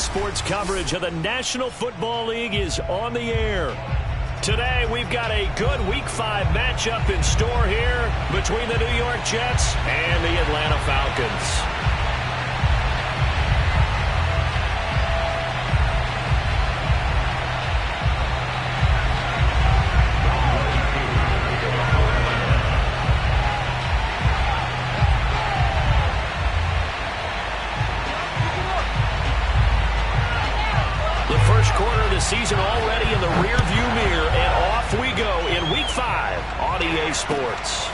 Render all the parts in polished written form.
Sports coverage of the National Football League is on the air. Today, we've got a good Week 5 matchup in store here between the New York Jets and the Atlanta Falcons. Season already in the rear-view mirror, and off we go in Week 5 on EA Sports.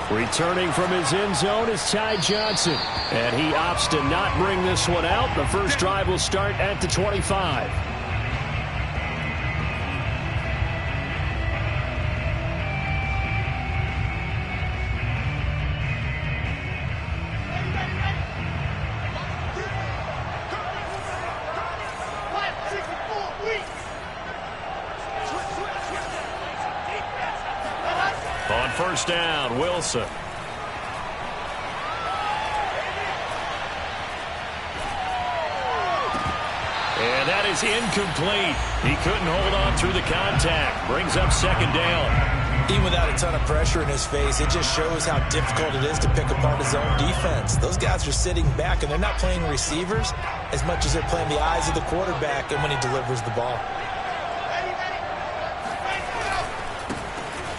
Returning from his end zone is Ty Johnson, and he opts to not bring this one out. The first drive will start at the 25. On first down, Wilson. And that is incomplete. He couldn't hold on through the contact. Brings up second down. Even without a ton of pressure in his face, it just shows how difficult it is to pick apart his own defense. Those guys are sitting back, and they're not playing receivers as much as they're playing the eyes of the quarterback and when he delivers the ball.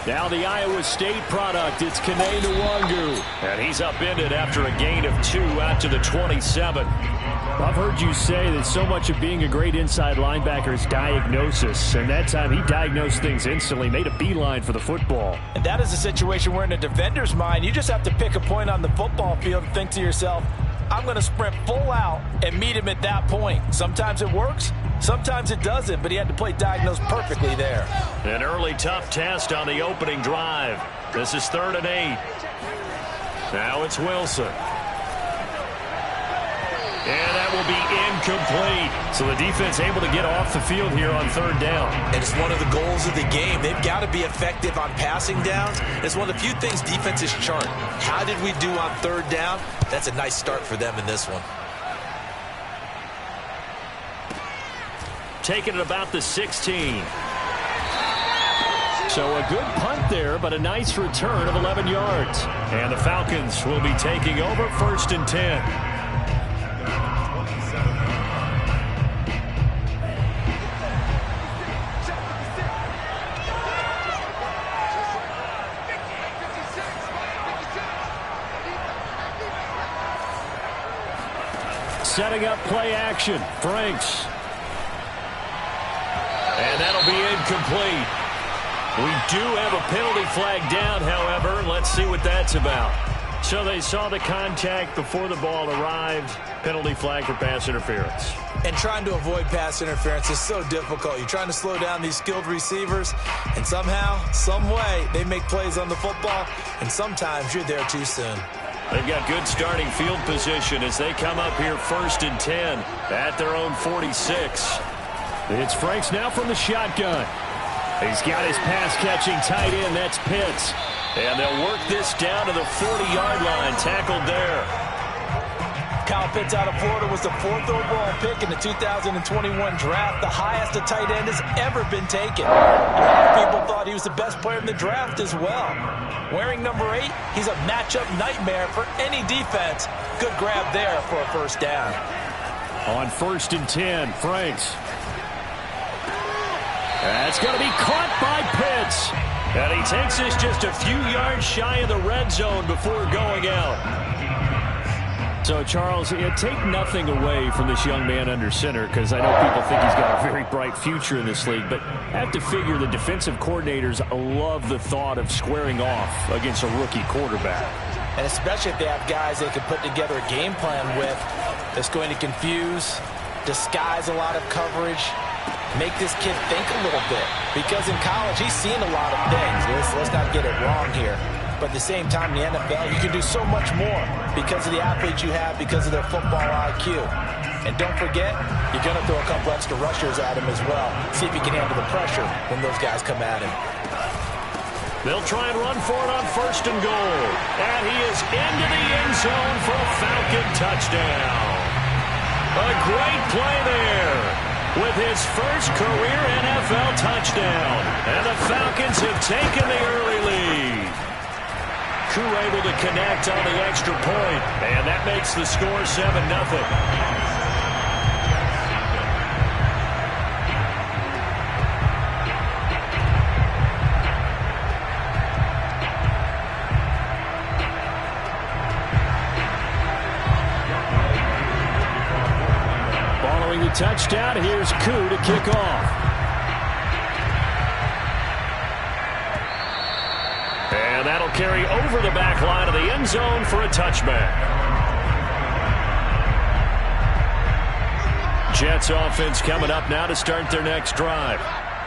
Now the Iowa State product, it's Kene Nwangu. And he's upended after a gain of 2 out to the 27. I've heard you say that so much of being a great inside linebacker is diagnosis. And that time he diagnosed things instantly, made a beeline for the football. And that is a situation where in a defender's mind, you just have to pick a point on the football field and think to yourself, I'm going to sprint full out and meet him at that point. Sometimes it works. Sometimes it doesn't, but he had to play diagnosed perfectly there. An early tough test on the opening drive. This is 3rd and 8. Now it's Wilson. And that will be incomplete. So the defense able to get off the field here on 3rd down. And it's one of the goals of the game. They've got to be effective on passing downs. It's one of the few things defenses chart. How did we do on 3rd down? That's a nice start for them in this one. Taking it about the 16. So a good punt there, but a nice return of 11 yards. And the Falcons will be taking over 1st and 10. Setting up play action. Franks. And that'll be incomplete. We do have a penalty flag down, however. Let's see what that's about. So they saw the contact before the ball arrived. Penalty flag for pass interference. And trying to avoid pass interference is so difficult. You're trying to slow down these skilled receivers, and somehow, some way, they make plays on the football, and sometimes you're there too soon. They've got good starting field position as they come up here 1st and 10 at their own 46. It's Franks now from the shotgun. He's got his pass-catching tight end. That's Pitts. And they'll work this down to the 40-yard line. Tackled there. Kyle Pitts out of Florida was the 4th overall pick in the 2021 draft, the highest a tight end has ever been taken. A lot of people thought he was the best player in the draft as well. Wearing number 8, he's a matchup nightmare for any defense. Good grab there for a first down. On 1st and 10, Franks. That's going to be caught by Pitts. And he takes this just a few yards shy of the red zone before going out. So, Charles, take nothing away from this young man under center, because I know people think he's got a very bright future in this league, but I have to figure the defensive coordinators love the thought of squaring off against a rookie quarterback. And especially if they have guys they can put together a game plan with that's going to confuse, disguise a lot of coverage, make this kid think a little bit. Because in college, he's seen a lot of things. Let's not get it wrong here. But at the same time, in the NFL, you can do so much more because of the athletes you have, because of their football IQ. And don't forget, you're going to throw a couple extra rushers at him as well. See if he can handle the pressure when those guys come at him. They'll try and run for it on 1st and goal. And he is into the end zone for a Falcon touchdown. A great play with his first career NFL touchdown. And the Falcons have taken the early lead. Koo able to connect on the extra point, and that makes the score 7-0. The touchdown. Here's Koo to kick off. And that'll carry over the back line of the end zone for a touchback. Jets offense coming up now to start their next drive.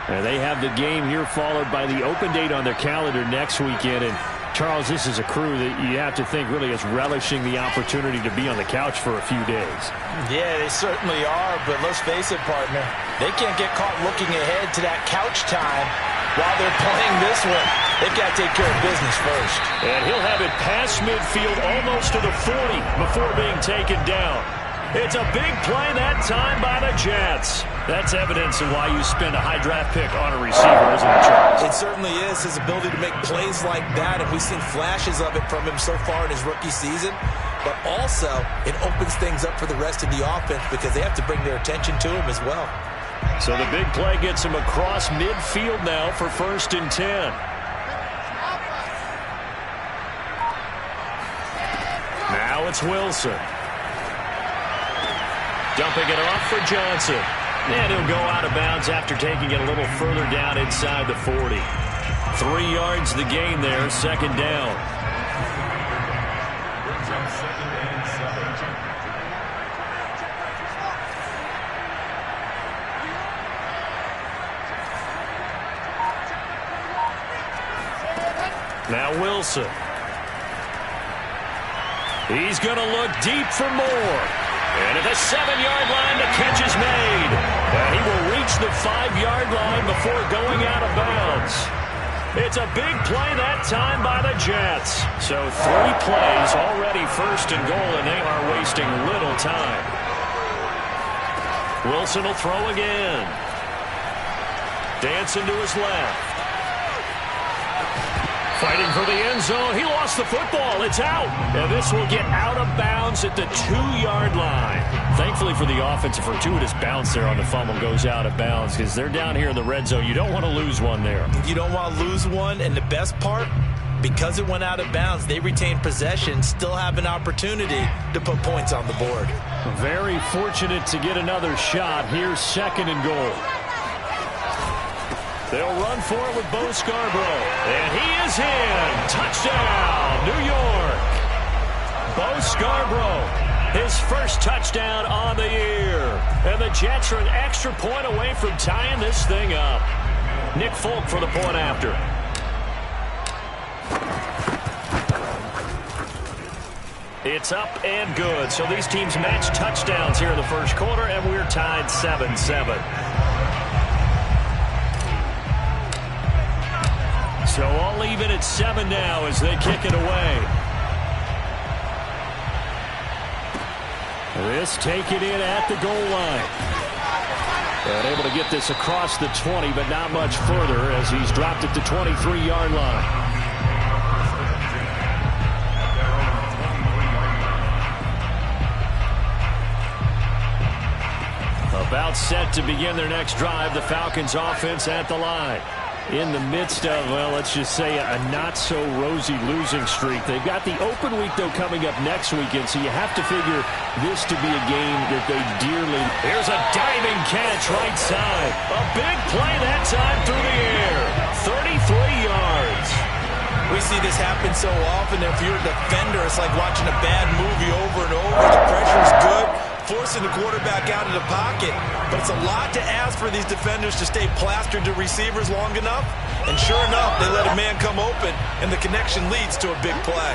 And they have the game here followed by the open date on their calendar next weekend. And Charles, this is a crew that you have to think really is relishing the opportunity to be on the couch for a few days. Yeah, they certainly are, but let's face it, partner. They can't get caught looking ahead to that couch time while they're playing this one. They've got to take care of business first. And he'll have it past midfield almost to the 40 before being taken down. It's a big play that time by the Jets. That's evidence of why you spend a high draft pick on a receiver, isn't it, Charles? It certainly is, his ability to make plays like that, and we've seen flashes of it from him so far in his rookie season. But also, it opens things up for the rest of the offense because they have to bring their attention to him as well. So the big play gets him across midfield now for 1st and 10. Now it's Wilson. Dumping it off for Johnson. And he'll go out of bounds after taking it a little further down inside the 40. 3 yards the gain there, 2nd down. Now Wilson. He's going to look deep for more. And at the 7-yard line, the catch is made. And he will reach the 5-yard line before going out of bounds. It's a big play that time by the Jets. So 3 plays already 1st and goal, and they are wasting little time. Wilson will throw again. Dancing to his left. Fighting for the end zone. He lost the football. It's out. And this will get out of bounds at the 2-yard line. Thankfully for the offense, a fortuitous bounce there on the fumble goes out of bounds because they're down here in the red zone. You don't want to lose one there. You don't want to lose one. And the best part, because it went out of bounds, they retain possession, still have an opportunity to put points on the board. Very fortunate to get another shot. Here's 2nd and goal. They'll run for it with Bo Scarborough. And he is in. Touchdown, New York. Bo Scarborough, his first touchdown on the year. And the Jets are an extra point away from tying this thing up. Nick Folk for the point after. It's up and good. So these teams match touchdowns here in the first quarter, and we're tied 7-7. So all even at 7 now as they kick it away. This taken in at the goal line. And able to get this across the 20, but not much further as he's dropped at the 23-yard line. About set to begin their next drive, the Falcons offense at the line. In the midst of, well, let's just say a not-so-rosy losing streak. They've got the open week, though, coming up next weekend, so you have to figure this to be a game that they dearly... Here's a diving catch right side. A big play that time through the air. 33 yards. We see this happen so often. If you're a defender, it's like watching a bad movie over and over. The pressure's good, forcing the quarterback out of the pocket. But it's a lot to ask for these defenders to stay plastered to receivers long enough. And sure enough, they let a man come open, and the connection leads to a big play.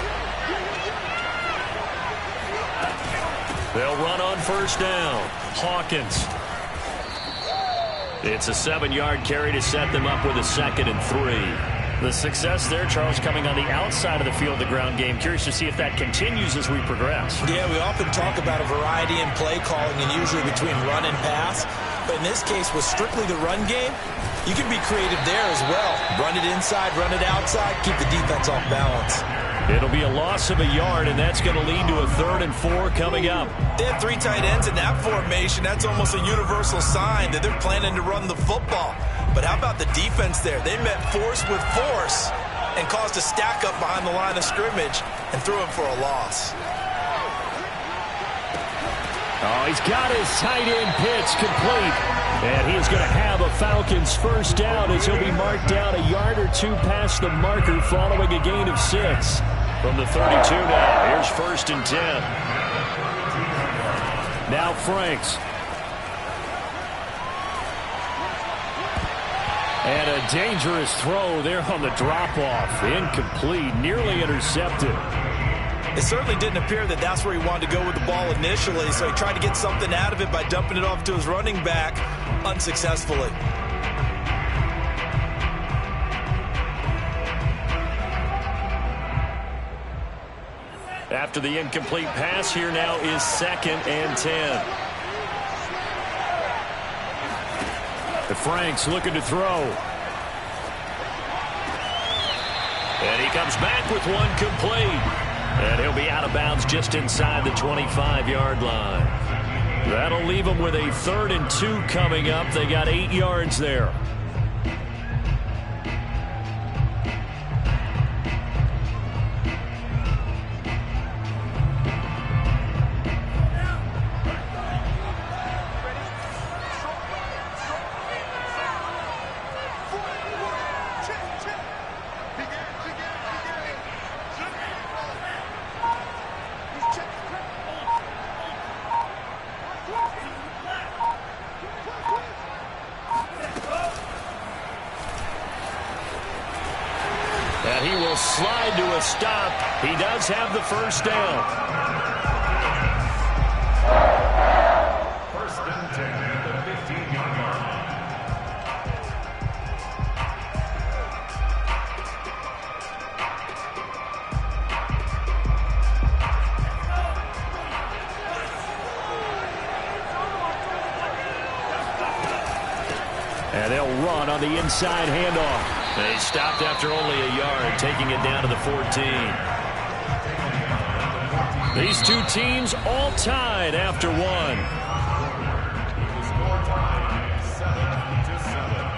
They'll run on 1st down. Hawkins. It's a 7-yard carry to set them up with a 2nd and 3. The success there, Charles, coming on the outside of the field, the ground game. Curious to see if that continues as we progress. Yeah, we often talk about a variety in play calling and usually between run and pass. But in this case, with strictly the run game, you can be creative there as well. Run it inside, run it outside, keep the defense off balance. It'll be a loss of a yard, and that's going to lead to a 3rd and 4 coming up. They have 3 tight ends in that formation. That's almost a universal sign that they're planning to run the football. But how about the defense there? They met force with force and caused a stack up behind the line of scrimmage and threw him for a loss. Oh, he's got his tight end pitch complete. And he's going to have a Falcons first down as he'll be marked down a yard or 2 past the marker following a gain of 6. From the 32 now, here's 1st and 10. Now Franks. And a dangerous throw there on the drop-off. Incomplete, nearly intercepted. It certainly didn't appear that that's where he wanted to go with the ball initially, so he tried to get something out of it by dumping it off to his running back unsuccessfully. After the incomplete pass, here now is 2nd and 10. The Franks looking to throw. And he comes back with one complete. And he'll be out of bounds just inside the 25-yard line. That'll leave them with a 3rd and 2 coming up. They got 8 yards there. And he will slide to a stop. He does have the first down. 1st and 10 at the 15-yard line. And they'll run on the inside handoff. They stopped after only a yard, taking it down to the 14. These 2 teams all tied after 1. The score tied 7-7.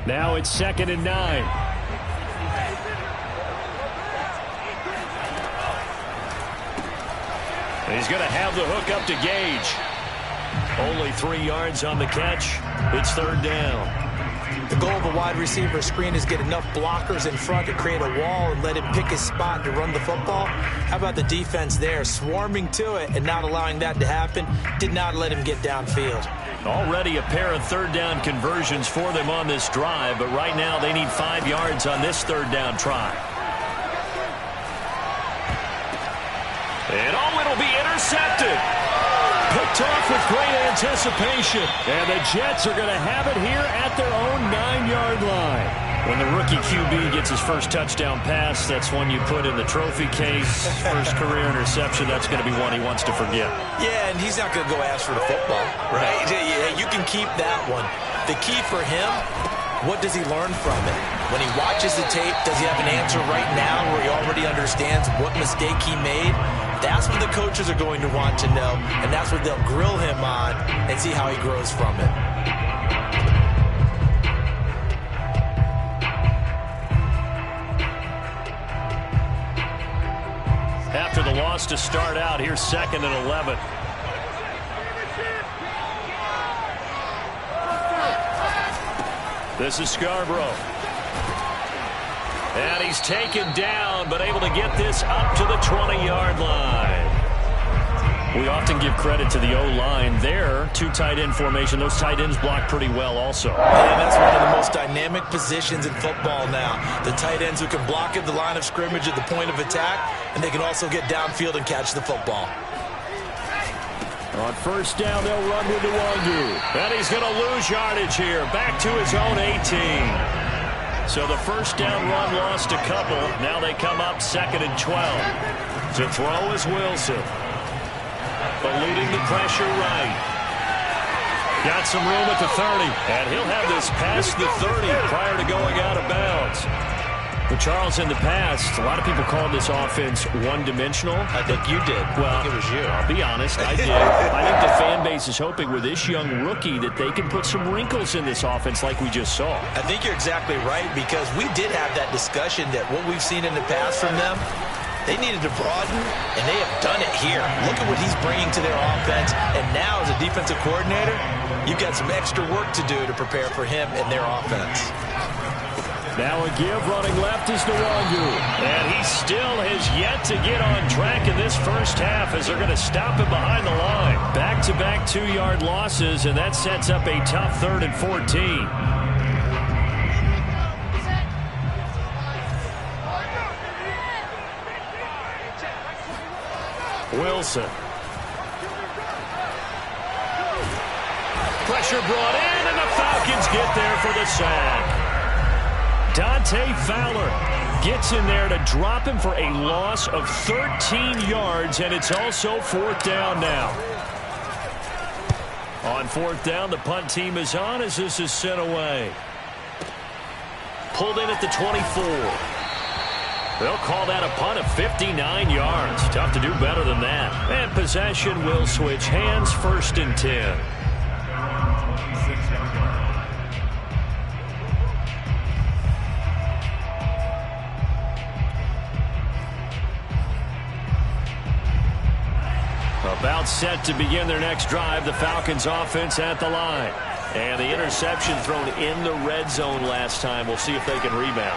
Now it's 2nd and 9. And he's going to have the hook up to Gage. Only 3 yards on the catch. It's 3rd down. The goal of a wide receiver screen is get enough blockers in front to create a wall and let him pick his spot to run the football. How about the defense there, swarming to it and not allowing that to happen? Did not let him get downfield. Already a pair of 3rd down conversions for them on this drive, but right now they need 5 yards on this 3rd down try. And it'll be intercepted. Picked off with great anticipation. And the Jets are going to have it here at their own 9-yard line. When the rookie QB gets his first touchdown pass, that's one you put in the trophy case. First career interception, that's going to be one he wants to forget. Yeah, and he's not going to go ask for the football, right? You can keep that one. The key for him, what does he learn from it? When he watches the tape, does he have an answer right now where he already understands what mistake he made? That's what the coaches are going to want to know, and that's what they'll grill him on and see how he grows from it. After the loss to start out, here's 2nd and 11. This is Scarborough. And he's taken down, but able to get this up to the 20-yard line. We often give credit to the O-line there. 2 tight end formation. Those tight ends block pretty well also. And that's one of the most dynamic positions in football now. The tight ends who can block at the line of scrimmage at the point of attack, and they can also get downfield and catch the football. On first down, they'll run with Nwangu. And he's going to lose yardage here. Back to his own 18. So the first down run lost a couple. Now they come up 2nd and 12. To throw is Wilson. Eluding the pressure right. Got some room at the 30. And he'll have this past the 30 prior to going out of bounds. But Charles, in the past, a lot of people called this offense one-dimensional. I think you did. Well, I think it was you. I'll be honest, I did. I think the fan base is hoping with this young rookie that they can put some wrinkles in this offense like we just saw. I think you're exactly right, because we did have that discussion that what we've seen in the past from them, they needed to broaden, and they have done it here. Look at what he's bringing to their offense. And now, as a defensive coordinator, you've got some extra work to do to prepare for him and their offense. Now a give running left is Nwangu. And he still has yet to get on track in this first half as they're going to stop him behind the line. Back-to-back 2-yard losses, and that sets up a tough 3rd and 14. Wilson. Pressure brought in, and the Falcons get there for the sack. Dante Fowler gets in there to drop him for a loss of 13 yards, and it's also 4th down now. On 4th down, the punt team is on as this is sent away. Pulled in at the 24. They'll call that a punt of 59 yards. Tough to do better than that. And possession will switch hands, 1st and 10. About set to begin their next drive, the Falcons offense at the line. And the interception thrown in the red zone last time. We'll see if they can rebound.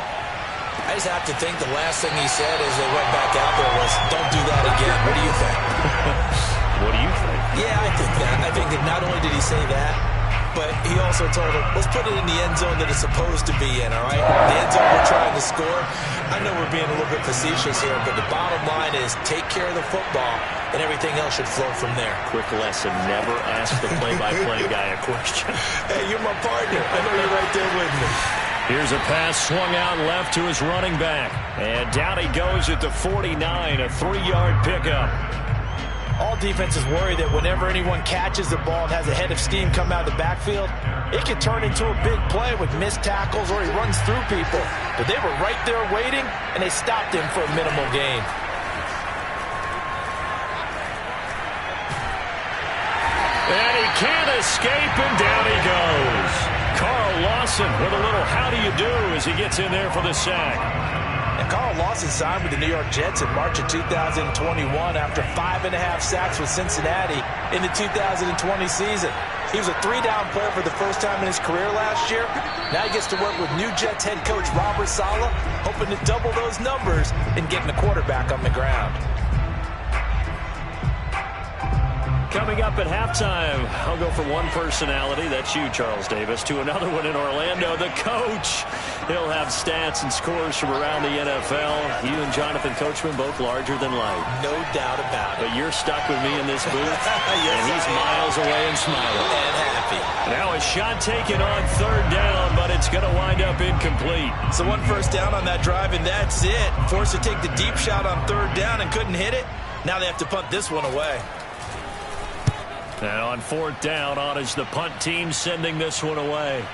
I just have to think the last thing he said as they went back out there was, don't do that again. What do you think? What do you think? Yeah, I think that. I think that not only did he say that, but he also told him, let's put it in the end zone that it's supposed to be in, all right? The end zone we're trying to score. I know we're being a little bit facetious here, but the bottom line is take care of the football, and everything else should flow from there. Quick lesson, never ask the play-by-play guy a question. Hey, you're my partner. I know you're right there with me. Here's a pass swung out left to his running back. And down he goes at the 49, a 3-yard pickup. All defenses worry that whenever anyone catches the ball and has a head of steam come out of the backfield, it can turn into a big play with missed tackles or he runs through people. But they were right there waiting, and they stopped him for a minimal gain. And he can't escape, and down he goes. Carl Lawson with a little how do you do as he gets in there for the sack. And Carl Lawson signed with the New York Jets in March of 2021 after 5.5 sacks with Cincinnati in the 2020 season. He was a 3-down player for the first time in his career last year. Now he gets to work with new Jets head coach Robert Saleh, hoping to double those numbers and getting the quarterback on the ground. Coming up at halftime, I'll go from one personality, that's you, Charles Davis, to another one in Orlando, the coach. He'll have stats and scores from around the NFL. You and Jonathan Coachman, both larger than life. No doubt about it. But you're stuck with me in this booth, Yes, and he's miles away and smiling. And happy. Now a shot taken on 3rd down, but it's going to wind up incomplete. So 1 first down on that drive, and that's it. Forced to take the deep shot on 3rd down and couldn't hit it. Now they have to punt this one away. And on 4th down, on is the punt team sending this one away.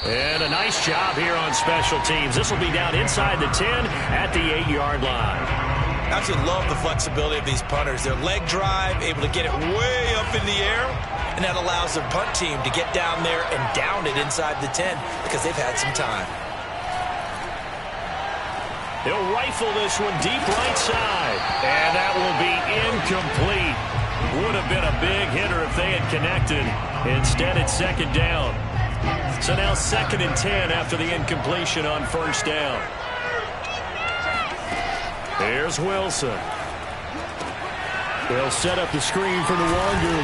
And a nice job here on special teams. This will be down inside the 10 at the 8-yard line. I absolutely love the flexibility of these punters. Their leg drive, able to get it way up in the air, and that allows their punt team to get down there and down it inside the 10 because they've had some time. He'll rifle this one deep right side. And that will be incomplete. Would have been a big hitter if they had connected. Instead, it's 2nd down. So now 2nd and 10 after the incompletion on 1st down. Here's Wilson. They'll set up the screen for Nwangu.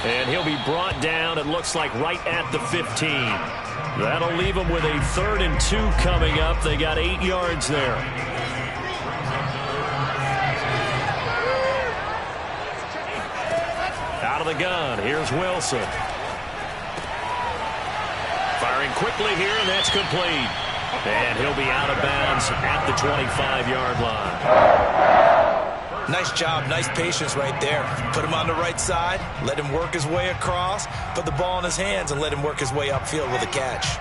And he'll be brought down, it looks like, right at the 15. That'll leave them with a 3rd and 2 coming up. They got 8 yards there. of the gun. Here's Wilson. Firing quickly here, and that's complete. And he'll be out of bounds at the 25-yard line. Nice job, nice patience right there. Put him on the right side, let him work his way across, put the ball in his hands, and let him work his way upfield with a catch.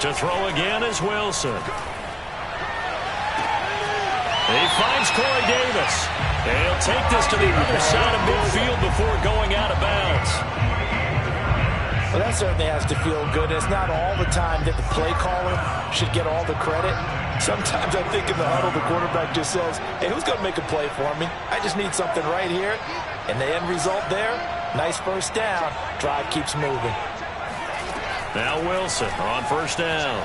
To throw again is Wilson. He finds Corey Davis. He'll take this to the other side of midfield before going out of bounds. Well, that certainly has to feel good. It's not all the time that the play caller should get all the credit. Sometimes I think in the huddle, the quarterback just says, hey, who's going to make a play for me? I just need something right here. And the end result there, nice first down. Drive keeps moving. Now Wilson on first down.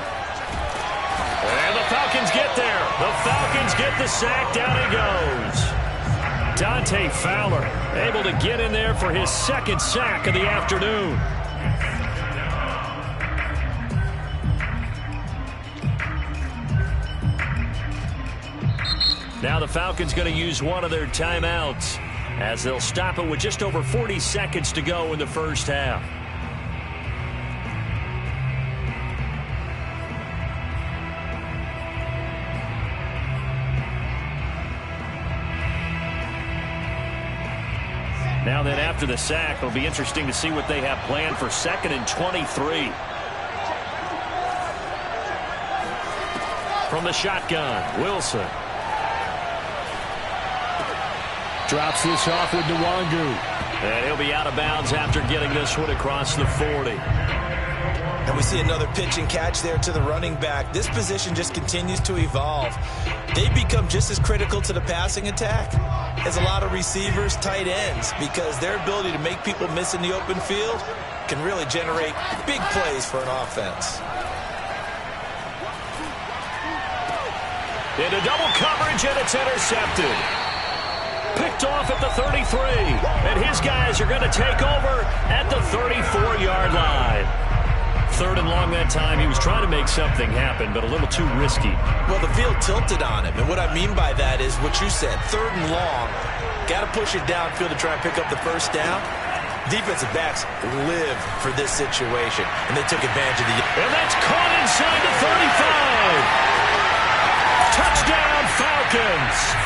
And the Falcons get there. The Falcons get the sack. Down he goes. Dante Fowler able to get in there for his second sack of the afternoon. Now the Falcons going to use one of their timeouts as they'll stop it with just over 40 seconds to go in the first half. Now then, after the sack, it'll be interesting to see what they have planned for 2nd and 23. From the shotgun, Wilson. Drops this off with Nwangu. And he'll be out of bounds after getting this one across the 40. And we see another pitch and catch there to the running back. This position just continues to evolve. They become just as critical to the passing attack as a lot of receivers, tight ends, because their ability to make people miss in the open field can really generate big plays for an offense. Into double coverage, and it's intercepted. Picked off at the 33, and his guys are going to take over at the 34-yard line. 3rd and long that time. He was trying to make something happen, but a little too risky. Well, the field tilted on him, and what I mean by that is what you said, 3rd and long. Got to push it downfield to try and pick up the first down. Defensive backs live for this situation, and they took advantage of the... And that's caught inside the 35. Touchdown, Falcons.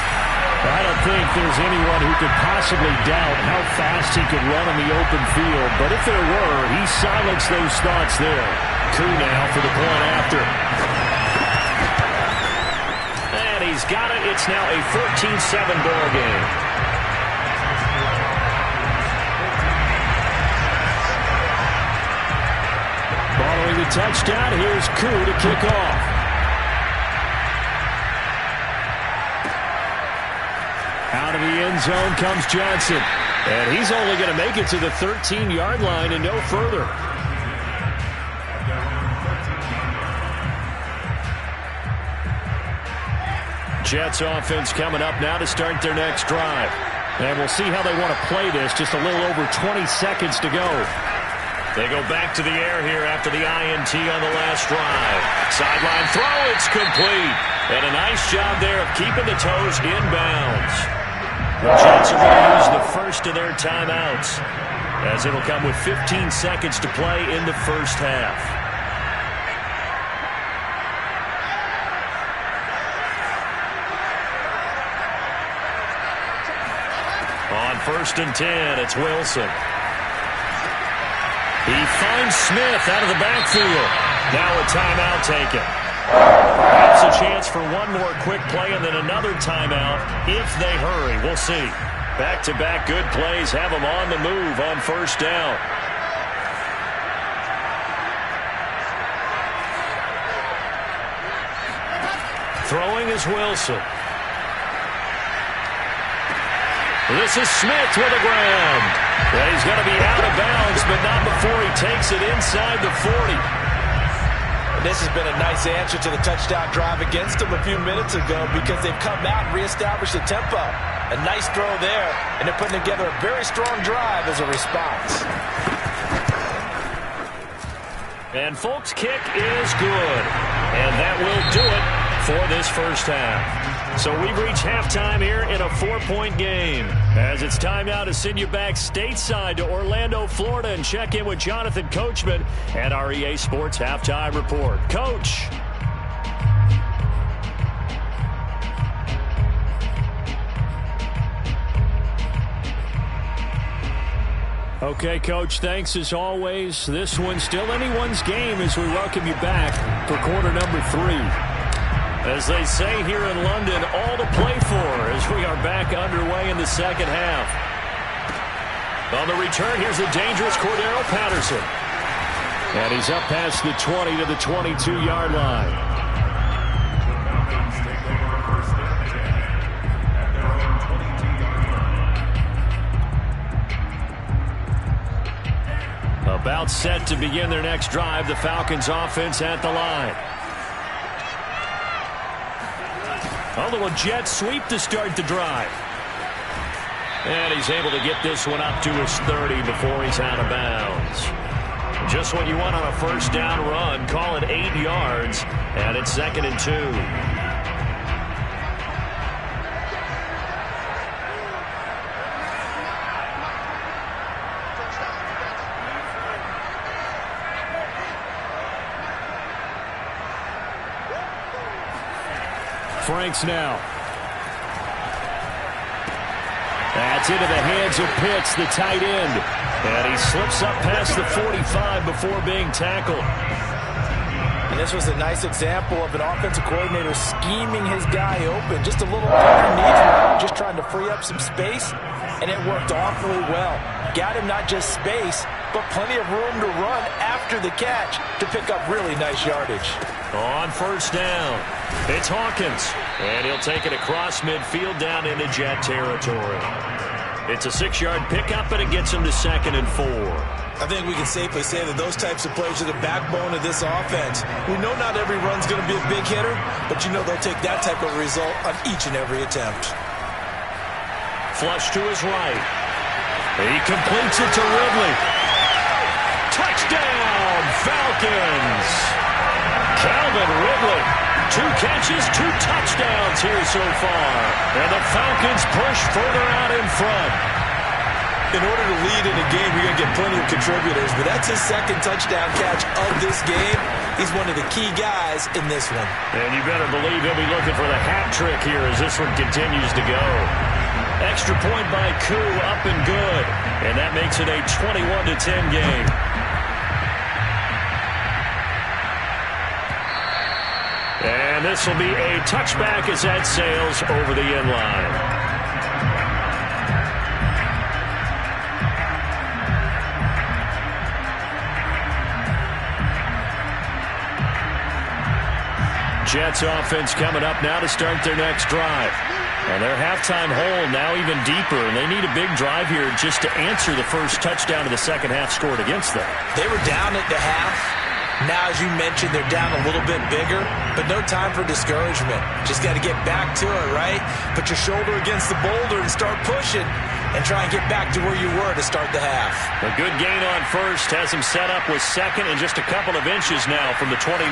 I don't think there's anyone who could possibly doubt how fast he could run in the open field, but if there were, he silenced those thoughts there. Koo now for the point after. And he's got it. It's now a 14-7 ball game. Following the touchdown, here's Koo to kick off. Out of the end zone comes Johnson. And he's only going to make it to the 13-yard line and no further. Jets offense coming up now to start their next drive. And we'll see how they want to play this. Just a little over 20 seconds to go. They go back to the air here after the INT on the last drive. Sideline throw, it's complete. And a nice job there of keeping the toes inbounds. The Jets are going to use the first of their timeouts, as it'll come with 15 seconds to play in the first half. On 1st and 10, it's Wilson. He finds Smith out of the backfield. Now a timeout taken. Perhaps a chance for one more quick play and then another timeout if they hurry. We'll see. Back-to-back good plays have them on the move on first down. Throwing is Wilson. This is Smith with a grab. And he's going to be out of bounds, but not before he takes it inside the 40. This has been a nice answer to the touchdown drive against them a few minutes ago because they've come out and reestablished the tempo. A nice throw there, and they're putting together a very strong drive as a response. And folks, kick is good. And that will do it for this first half. So we've reached halftime here in a 4-point game. As it's time now to send you back stateside to Orlando, Florida, and check in with Jonathan Coachman at our EA Sports Halftime Report. Coach. Okay, Coach, thanks as always. This one's still anyone's game as we welcome you back for quarter number 3. As they say here in London, all to play for as we are back underway in the second half. On the return, here's the dangerous Cordero Patterson. And he's up past the 20 to the 22-yard line. About set to begin their next drive, the Falcons offense at the line. A little jet sweep to start the drive. And he's able to get this one up to his 30 before he's out of bounds. Just what you want on a first down run. Call it 8 yards, and it's 2nd and 2. Franks now. That's into the hands of Pitts, the tight end. And he slips up past the 45 before being tackled. And this was a nice example of an offensive coordinator scheming his guy open. Just a little underneath, just trying to free up some space. And it worked awfully well. Got him not just space, but plenty of room to run after the catch to pick up really nice yardage. On first down, it's Hawkins. And he'll take it across midfield down into Jet territory. It's a 6-yard pickup, and it gets him to 2nd and 4. I think we can safely say that those types of plays are the backbone of this offense. We know not every run's going to be a big hitter, but you know they'll take that type of result on each and every attempt. Flush to his right. He completes it to Ridley. Touchdown, Falcons! Calvin Ridley. 2 catches, 2 touchdowns here so far. And the Falcons push further out in front. In order to lead in a game, you're going to get plenty of contributors, but that's his 2nd touchdown catch of this game. He's one of the key guys in this one. And you better believe he'll be looking for the hat trick here as this one continues to go. Extra point by Koo, up and good. And that makes it a 21-10 game. And this will be a touchback as that sails over the end line. Jets offense coming up now to start their next drive. And their halftime hole now even deeper, and they need a big drive here just to answer the first touchdown of the second half scored against them. They were down at the half. Now, as you mentioned, they're down a little bit bigger, but no time for discouragement. Just got to get back to it, right? Put your shoulder against the boulder and start pushing and try and get back to where you were to start the half. A good gain on first has him set up with 2nd and just a couple of inches now from the 29.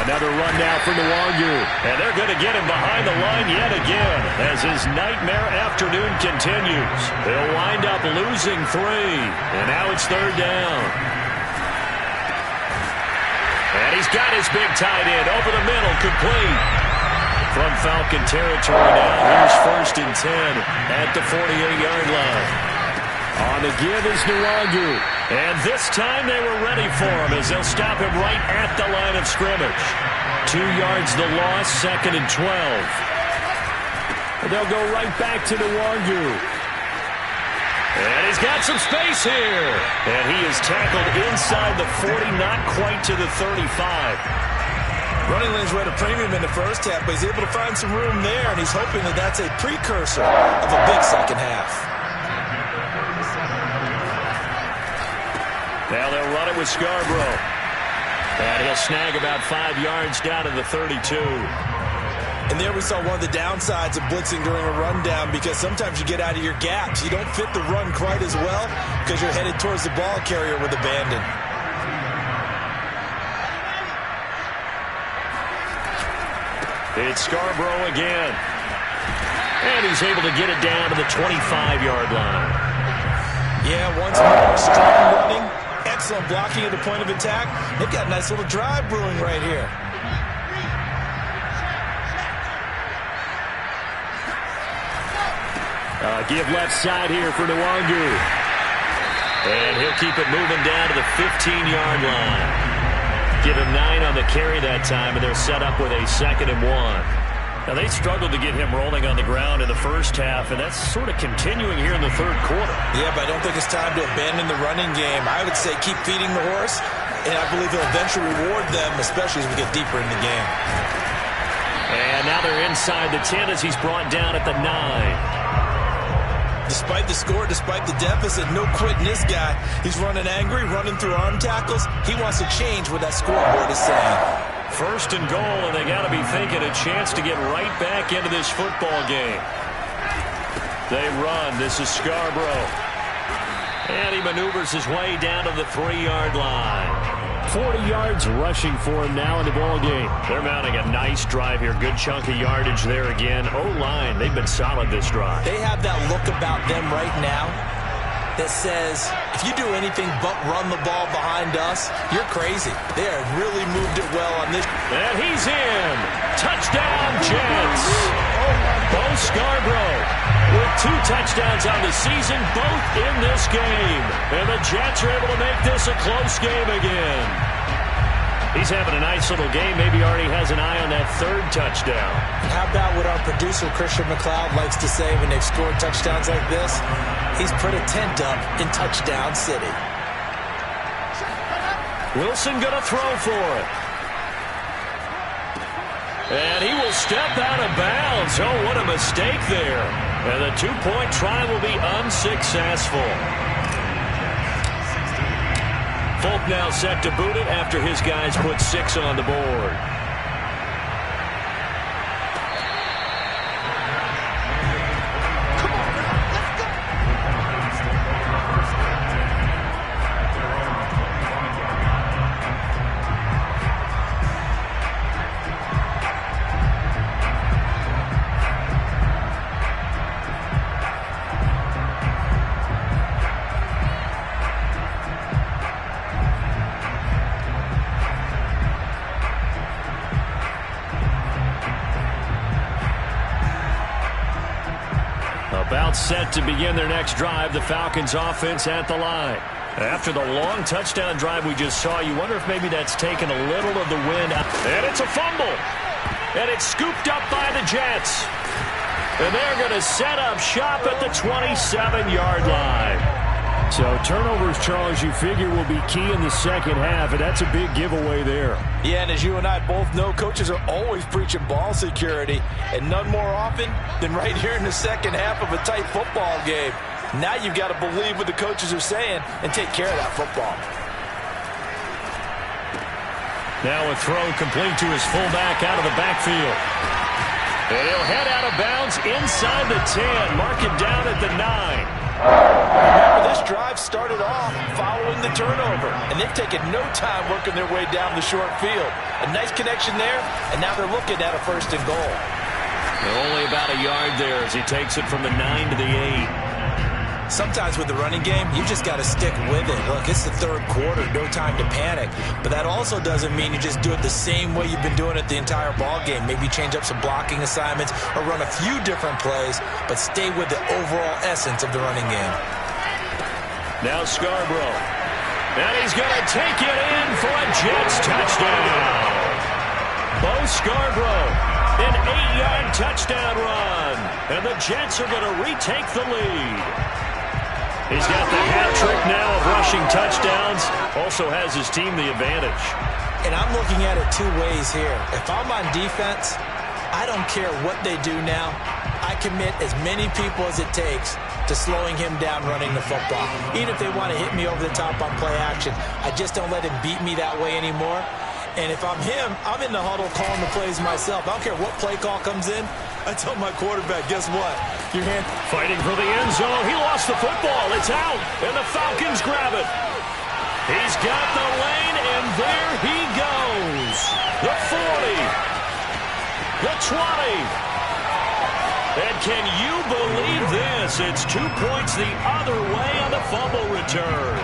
Another run now for Nwangu, and they're going to get him behind the line yet again as his nightmare afternoon continues. They'll wind up losing 3, and now it's 3rd down. And he's got his big tight end over the middle, complete. From Falcon territory now, here's 1st and 10 at the 48-yard line. On the give is Nwangu. And this time they were ready for him as they'll stop him right at the line of scrimmage. 2 yards the loss, 2nd and 12. And they'll go right back to Nwangu. And he's got some space here. And he is tackled inside the 40, not quite to the 35. Running lanes were at a premium in the first half, but he's able to find some room there, and he's hoping that that's a precursor of a big second half. Now they'll run it with Scarborough. And he'll snag about 5 yards down to the 32. And there we saw one of the downsides of blitzing during a rundown, because sometimes you get out of your gaps. You don't fit the run quite as well because you're headed towards the ball carrier with abandon. It's Scarborough again. And he's able to get it down to the 25-yard line. Yeah, once more, strong running, excellent blocking at the point of attack. They've got a nice little drive brewing right here. Give left side here for Nwangu. And he'll keep it moving down to the 15-yard line. Give him 9 on the carry that time, and they're set up with a 2nd and 1. Now, they struggled to get him rolling on the ground in the first half, and that's sort of continuing here in the third quarter. Yeah, but I don't think it's time to abandon the running game. I would say keep feeding the horse, and I believe he'll eventually reward them, especially as we get deeper in the game. And now they're inside the 10 as he's brought down at the 9. Despite the score, despite the deficit, no quitting this guy. He's running angry, running through arm tackles. He wants to change what that scoreboard is saying. 1st and goal, and they got to be thinking a chance to get right back into this football game. They run. This is Scarborough. And he maneuvers his way down to the 3-yard line. 40 yards rushing for him now in the ball game. They're mounting a nice drive here. Good chunk of yardage there again. O-line, they've been solid this drive. They have that look about them right now that says, if you do anything but run the ball behind us, you're crazy. They have really moved it well on this. And he's in. Touchdown, Jets. Bo Scarborough with 2 touchdowns on the season, both in this game. And the Jets are able to make this a close game again. He's having a nice little game. Maybe already has an eye on that 3rd touchdown. And how about what our producer, Christian McLeod, likes to say when they've scored touchdowns like this? He's put a tent up in Touchdown City. Wilson going to throw for it. And he will step out of bounds. Oh, what a mistake there. And the 2-point try will be unsuccessful. Folk now set to boot it after his guys put 6 on the board. About set to begin their next drive, the Falcons offense at the line. After the long touchdown drive we just saw, you wonder if maybe that's taken a little of the wind out. And it's a fumble. And it's scooped up by the Jets. And they're going to set up shop at the 27-yard line. So turnovers, Charles, you figure will be key in the second half, and that's a big giveaway there. Yeah, and as you and I both know, coaches are always preaching ball security, and none more often than right here in the second half of a tight football game. Now you've got to believe what the coaches are saying and take care of that football. Now a throw complete to his fullback out of the backfield. And he'll head out of bounds inside the 10, mark it down at the 9. Remember, this drive started off following the turnover, and they've taken no time working their way down the short field. A nice connection there, and now they're looking at a 1st and goal. Only about a yard there as he takes it from the 9 to the 8. Sometimes with the running game, you just got to stick with it. Look, it's the 3rd quarter, no time to panic. But that also doesn't mean you just do it the same way you've been doing it the entire ball game. Maybe change up some blocking assignments or run a few different plays, but stay with the overall essence of the running game. Now Scarborough. And he's going to take it in for a Jets touchdown. Bo Scarborough, an 8-yard touchdown run. And the Jets are going to retake the lead. He's got the hat trick now of rushing touchdowns. Also has his team the advantage. And I'm looking at it 2 ways here. If I'm on defense, I don't care what they do now. I commit as many people as it takes to slowing him down running the football. Even if they want to hit me over the top on play action, I just don't let him beat me that way anymore. And if I'm him, I'm in the huddle calling the plays myself. I don't care what play call comes in. I tell my quarterback, guess what? Your hand fighting for the end zone. He lost the football. It's out, and the Falcons grab it. He's got the lane, and there he goes. The 40, the 20. And can you believe this? It's 2 points the other way on the fumble return.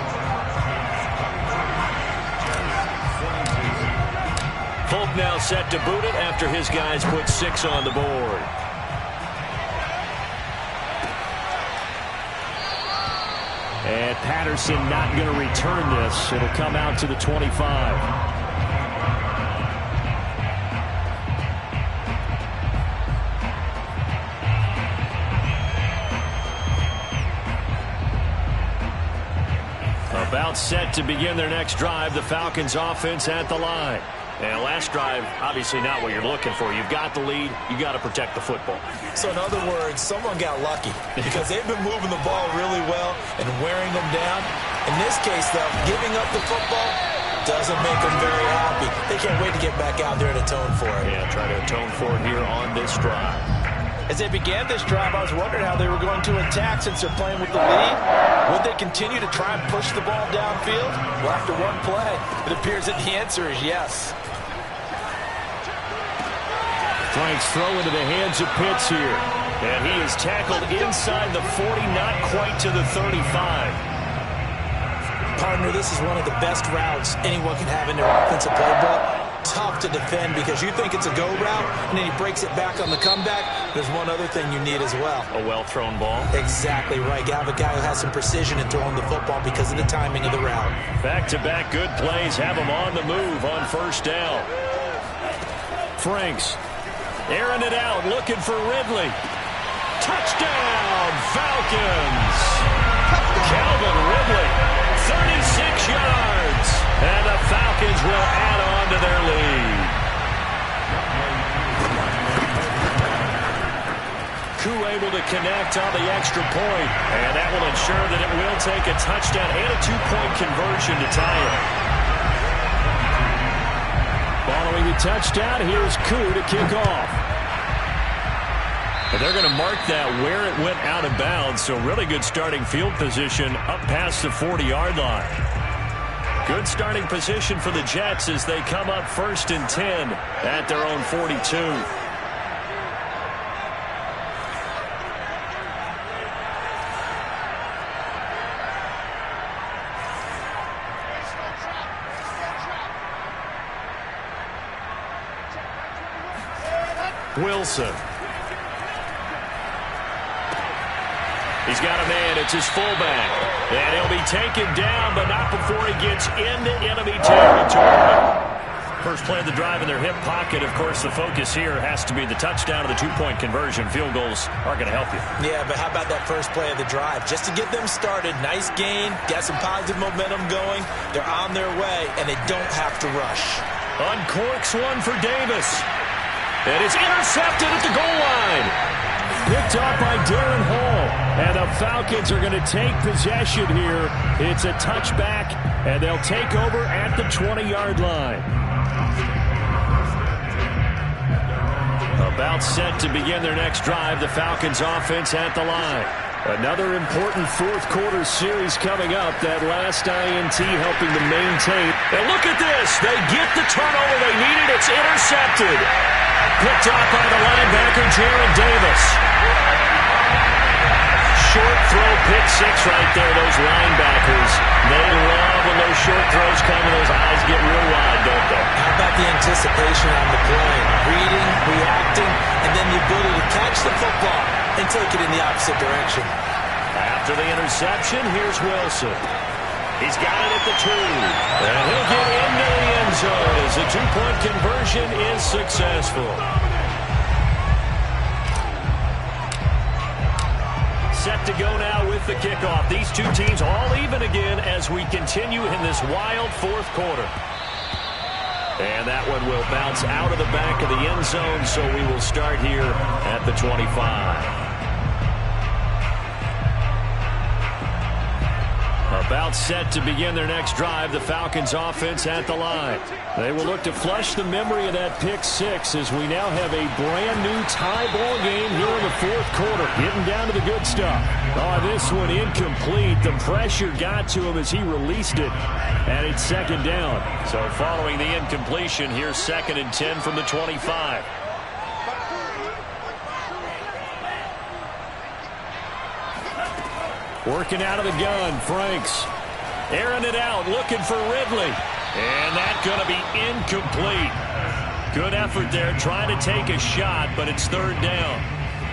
Folk now set to boot it after his guys put 6 on the board. And Patterson not going to return this. It'll come out to the 25. About set to begin their next drive, the Falcons offense at the line. And last drive, obviously not what you're looking for. You've got the lead. You got to protect the football. So in other words, someone got lucky because they've been moving the ball really well and wearing them down. In this case, though, giving up the football doesn't make them very happy. They can't wait to get back out there and atone for it. Yeah, try to atone for it here on this drive. As they began this drive, I was wondering how they were going to attack since they're playing with the lead. Would they continue to try and push the ball downfield? Well, after one play, it appears that the answer is yes. Frank's throw into the hands of Pitts here. And he is tackled inside the 40, not quite to the 35. Partner, this is one of the best routes anyone can have in their offensive playbook. Tough to defend because you think it's a go route, and then he breaks it back on the comeback. There's one other thing you need as well. A well-thrown ball. Exactly right. You have a guy who has some precision in throwing the football because of the timing of the route. Back-to-back good plays have him on the move on first down. Franks airing it out, looking for Ridley. Touchdown, Falcons! Calvin Ridley, 36 yards. And the Falcons will add on to their lead. Koo able to connect on the extra point. And that will ensure that it will take a touchdown and a 2-point conversion to tie it. following the touchdown. Here's Koo to kick off. And they're going to mark that where it went out of bounds. So really good starting field position up past the 40-yard line. Good starting position for the Jets as they come up 1st and 10 at their own 42. Wilson. He's got a man. It's his fullback. And he'll be taken down, but not before he gets into enemy territory. First play of the drive in their hip pocket. Of course, the focus here has to be the touchdown of the 2-point conversion. Field goals are going to help you. Yeah, but how about that first play of the drive? Just to get them started, nice gain, got some positive momentum going. They're on their way, and they don't have to rush. Uncorks one for Davis. And it's intercepted at the goal line. Picked up by Darren Hall. And the Falcons are going to take possession here. It's a touchback, and they'll take over at the 20-yard line. About set to begin their next drive, the Falcons offense at the line. Another important fourth-quarter series coming up. That last INT helping to maintain. And look at this. They get the turnover they needed. It's intercepted. Picked off by the linebacker, Jared Davis. Short throw, pick six right there. Those linebackers, they love when those short throws come and those eyes get real wide, don't they? How about the anticipation on the play? Reading, reacting, and then the ability to catch the football and take it in the opposite direction. After the interception, here's Wilson. He's got it at the 2. And he'll get into the end zone as the 2-point conversion is successful. Set to go now with the kickoff. These two teams all even again as we continue in this wild fourth quarter. And that one will bounce out of the back of the end zone, so we will start here at the 25. About set to begin their next drive, the Falcons offense at the line. They will look to flush the memory of that pick six as we now have a brand new tie ball game here in the fourth quarter. Getting down to the good stuff. Oh, this one incomplete. The pressure got to him as he released it. And it's second down. So following the incompletion, here's 2nd and 10 from the 25. Working out of the gun, Franks. Airing it out, looking for Ridley. And that's going to be incomplete. Good effort there, trying to take a shot, but it's third down.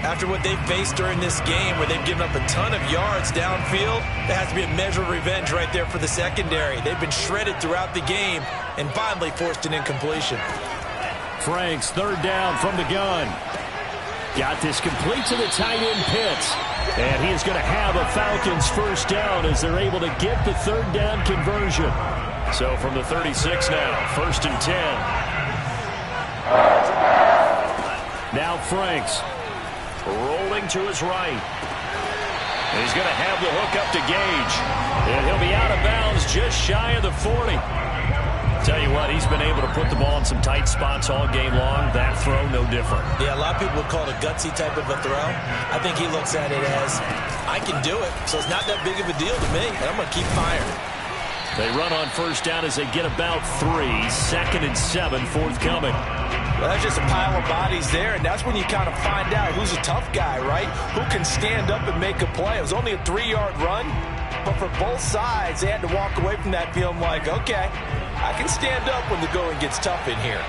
After what they've faced during this game, where they've given up a ton of yards downfield, there has to be a measure of revenge right there for the secondary. They've been shredded throughout the game and finally forced an incompletion. Franks, third down from the gun. Got this complete to the tight end Pitts. And he is going to have a Falcons first down as they're able to get the third down conversion. So from the 36 now, first and 10. Now Franks rolling to his right. And he's going to have the hook up to Gage. And he'll be out of bounds just shy of the 40. Tell you what, he's been able to put the ball in some tight spots all game long. That throw, no different. Yeah, a lot of people would call it a gutsy type of a throw. I think he looks at it as, I can do it, so it's not that big of a deal to me, and I'm going to keep firing. They run on first down as they get about 3. Second and 7, forthcoming. Well, that's just a pile of bodies there, and that's when you kind of find out who's a tough guy, right? Who can stand up and make a play. It was only a 3-yard run, but for both sides, they had to walk away from that feeling like, okay, I can stand up when the going gets tough in here.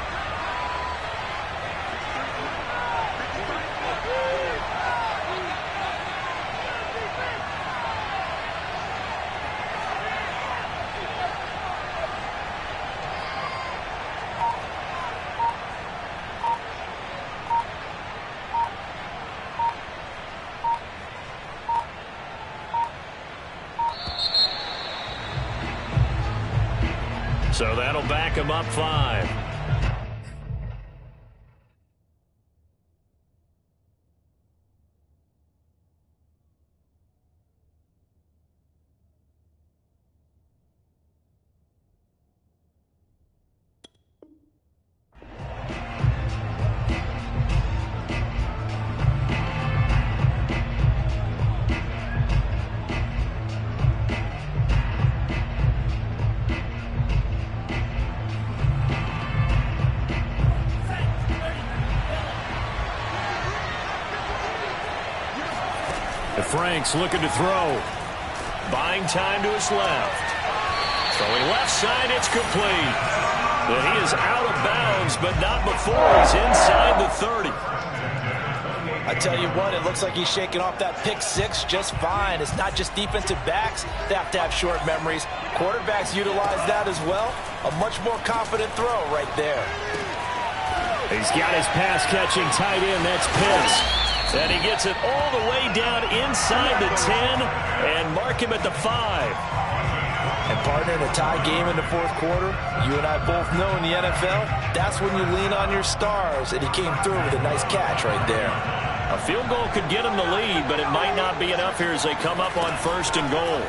So that'll back him up 5. Franks looking to throw. Buying time to his left. Throwing left side, it's complete. But he is out of bounds, but not before he's inside the 30. I tell you what, it looks like he's shaking off that pick six just fine. It's not just defensive backs that have to have short memories. Quarterbacks utilize that as well. A much more confident throw right there. He's got his pass-catching tight end. That's Pitts. And he gets it all the way down inside the 10 and mark him at the 5. And partner, in a tie game in the fourth quarter, you and I both know in the NFL, that's when you lean on your stars. And he came through with a nice catch right there. A field goal could get him the lead, but it might not be enough here as they come up on first and goal.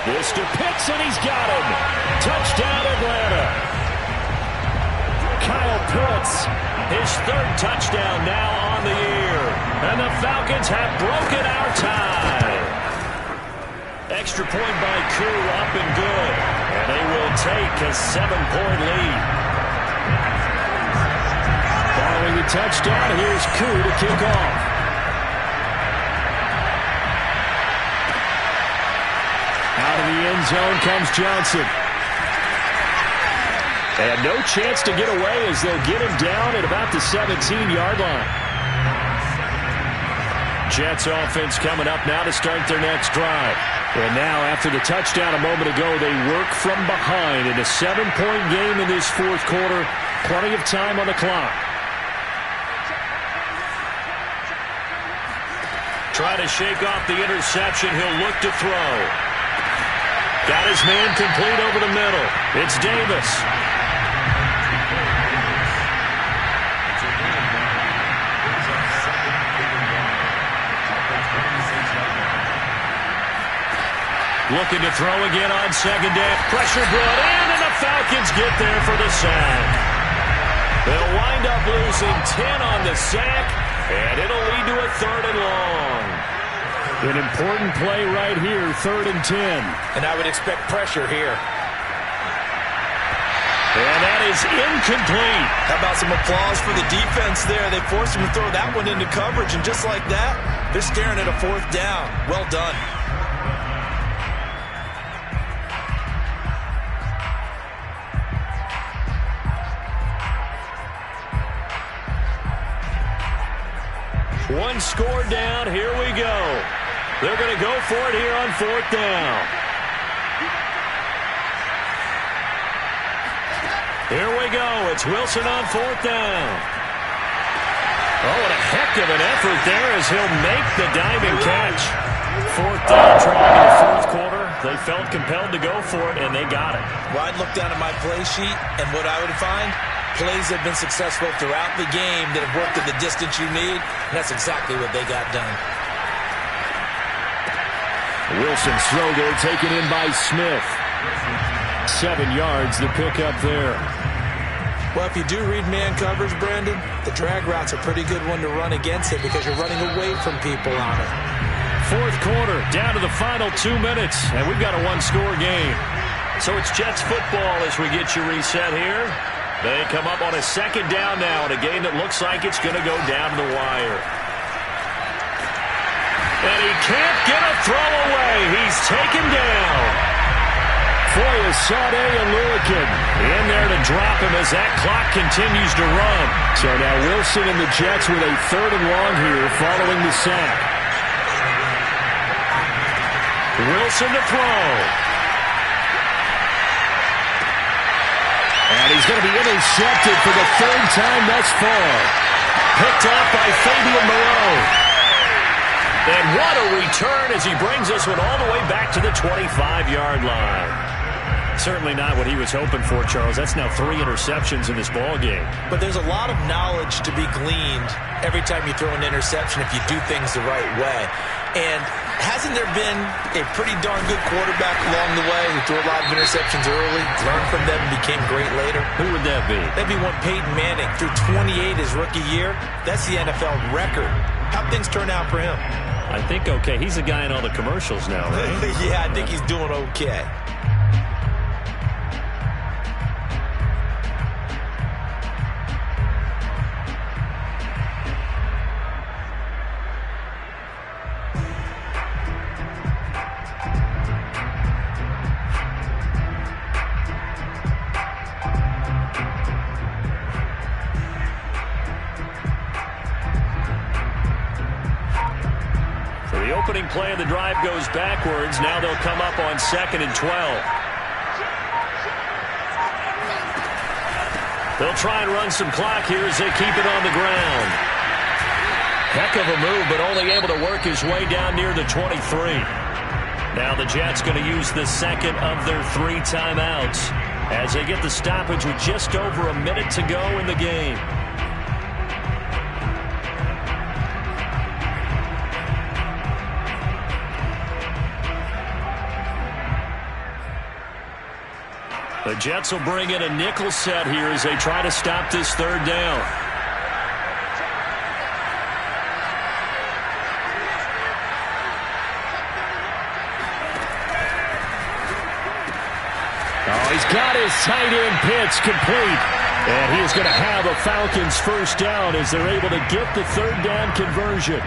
This to Pitts, and he's got him. Touchdown, Atlanta. Kyle Pitts, his third touchdown now on the year. And the Falcons have broken our tie. Extra point by Koo, up and good. And they will take a 7-point lead. Following the touchdown, here's Koo to kick off. Out of the end zone comes Johnson. And no chance to get away as they'll get him down at about the 17-yard line. Jets offense coming up now to start their next drive. And now, after the touchdown a moment ago, they work from behind in a 7-point game in this fourth quarter. Plenty of time on the clock. Try to shake off the interception. He'll look to throw. Got his man complete over the middle. It's Davis. Looking to throw again on second down. Pressure brought in, and the Falcons get there for the sack. They'll wind up losing 10 on the sack, and it'll lead to a third and long. An important play right here, 3rd and 10. And I would expect pressure here. And that is incomplete. How about some applause for the defense there? They forced him to throw that one into coverage, and just like that, They're staring at a 4th down. Well done. One score down. Here we go. They're going to go for it here on 4th down. Here we go. It's Wilson on 4th down. Oh, and a heck of an effort there as he'll make the diving catch. 4th down, trying in the 4th quarter. They felt compelled to go for it, and they got it. Well, I'd look down at my play sheet, and what I would find, plays have been successful throughout the game that have worked at the distance you need, and that's exactly what they got done. Wilson's throw there taken in by Smith. 7 yards the pickup there. Well, if you do read man coverage, Brandon, the drag route's a pretty good one to run against it because you're running away from people on it. 4th quarter, down to the final 2 minutes, and we've got a 1-score game. So it's Jets football as we get you reset here. They come up on a 2nd down now in a game that looks like it's going to go down to the wire. And he can't get a throw away. He's taken down. Foyesade Oluwakin in there to drop him as that clock continues to run. So now Wilson and the Jets with a 3rd and long here following the sack. Wilson to throw. And he's going to be intercepted for the 3rd time thus far. Picked off by Fabian Moreau. And what a return as he brings this one all the way back to the 25-yard line. Certainly not what he was hoping for, Charles. That's now 3 interceptions in this ball game. But there's a lot of knowledge to be gleaned every time you throw an interception if you do things the right way. And hasn't there been a pretty darn good quarterback along the way who threw a lot of interceptions early, learned from them, and became great later? Who would that be? That'd be one Peyton Manning. Threw 28 his rookie year. That's the NFL record. How'd things turn out for him? I think okay. He's the guy in all the commercials now, right? Yeah, I think he's doing okay. The opening play of the drive goes backwards. Now they'll come up on 2nd and 12. They'll try and run some clock here as they keep it on the ground. Heck of a move, but only able to work his way down near the 23. Now the Jets going to use the 2nd of their 3 timeouts as they get the stoppage with just over a minute to go in the game. The Jets will bring in a nickel set here as they try to stop this 3rd down. Oh, he's got his tight end pitch complete. And he is going to have a Falcons 1st down as they're able to get the 3rd down conversion.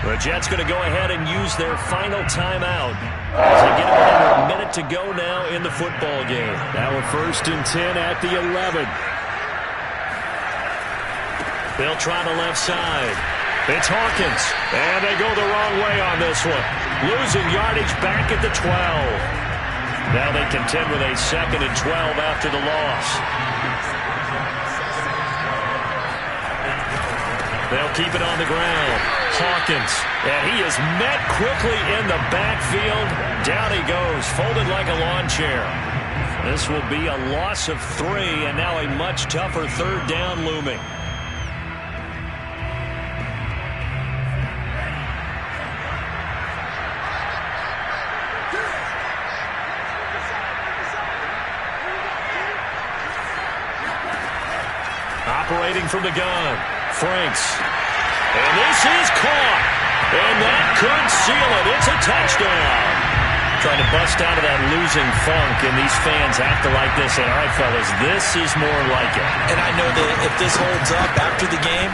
The Jets going to go ahead and use their final timeout as they get under a minute to go now in the football game. Now a 1st and 10 at the 11. They'll try the left side. It's Hawkins, and they go the wrong way on this one. Losing yardage back at the 12. Now they contend with a 2nd and 12 after the loss. They'll keep it on the ground. Hawkins, and he is met quickly in the backfield. Down he goes, folded like a lawn chair. This will be a loss of 3, and now a much tougher 3rd down looming. Operating from the gun, Franks. And this is caught. And that could seal it. It's a touchdown. Trying to bust out of that losing funk, and these fans acting like this. And all right, fellas, this is more like it. And I know that if this holds up after the game,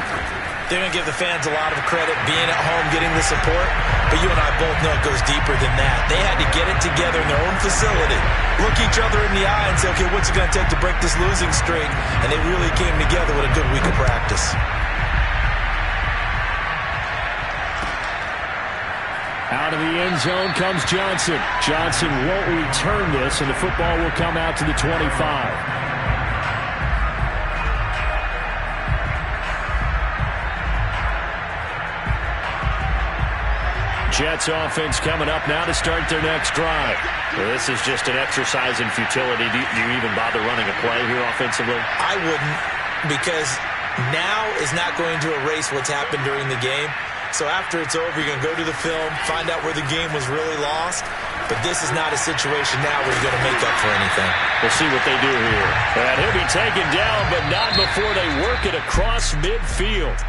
They're going to give the fans a lot of credit being at home, getting the support. But you and I both know it goes deeper than that. They had to get it together in their own facility, look each other in the eye and say, okay, what's it going to take to break this losing streak? And they really came together with a good week of practice. Out of the end zone comes Johnson. Johnson won't return this, and the football will come out to the 25. Jets offense coming up now to start their next drive. Well, this is just an exercise in futility. Do you even bother running a play here offensively? I wouldn't, because now is not going to erase what's happened during the game. So after it's over, you're going to go to the film, find out where the game was really lost. But this is not a situation now where you're going to make up for anything. We'll see what they do here. And he'll be taken down, but not before they work it across midfield.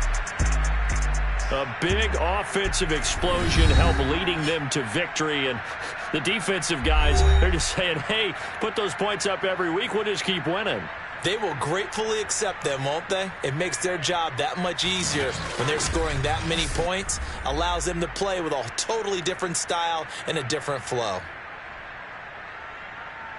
A big offensive explosion helped leading them to victory. And the defensive guys, they're just saying, hey, put those points up every week. We'll just keep winning. They will gratefully accept them, won't they? It makes their job that much easier when they're scoring that many points. Allows them to play with a totally different style and a different flow.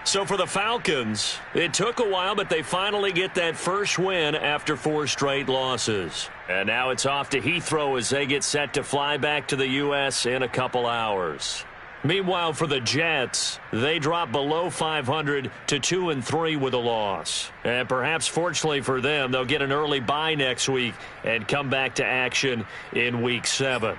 So for the Falcons, it took a while, but they finally get that first win after 4 straight losses. And now it's off to Heathrow as they get set to fly back to the U.S. in a couple hours. Meanwhile, for the Jets, they drop below 500 to 2-3 with a loss. And perhaps fortunately for them, they'll get an early bye next week and come back to action in Week 7.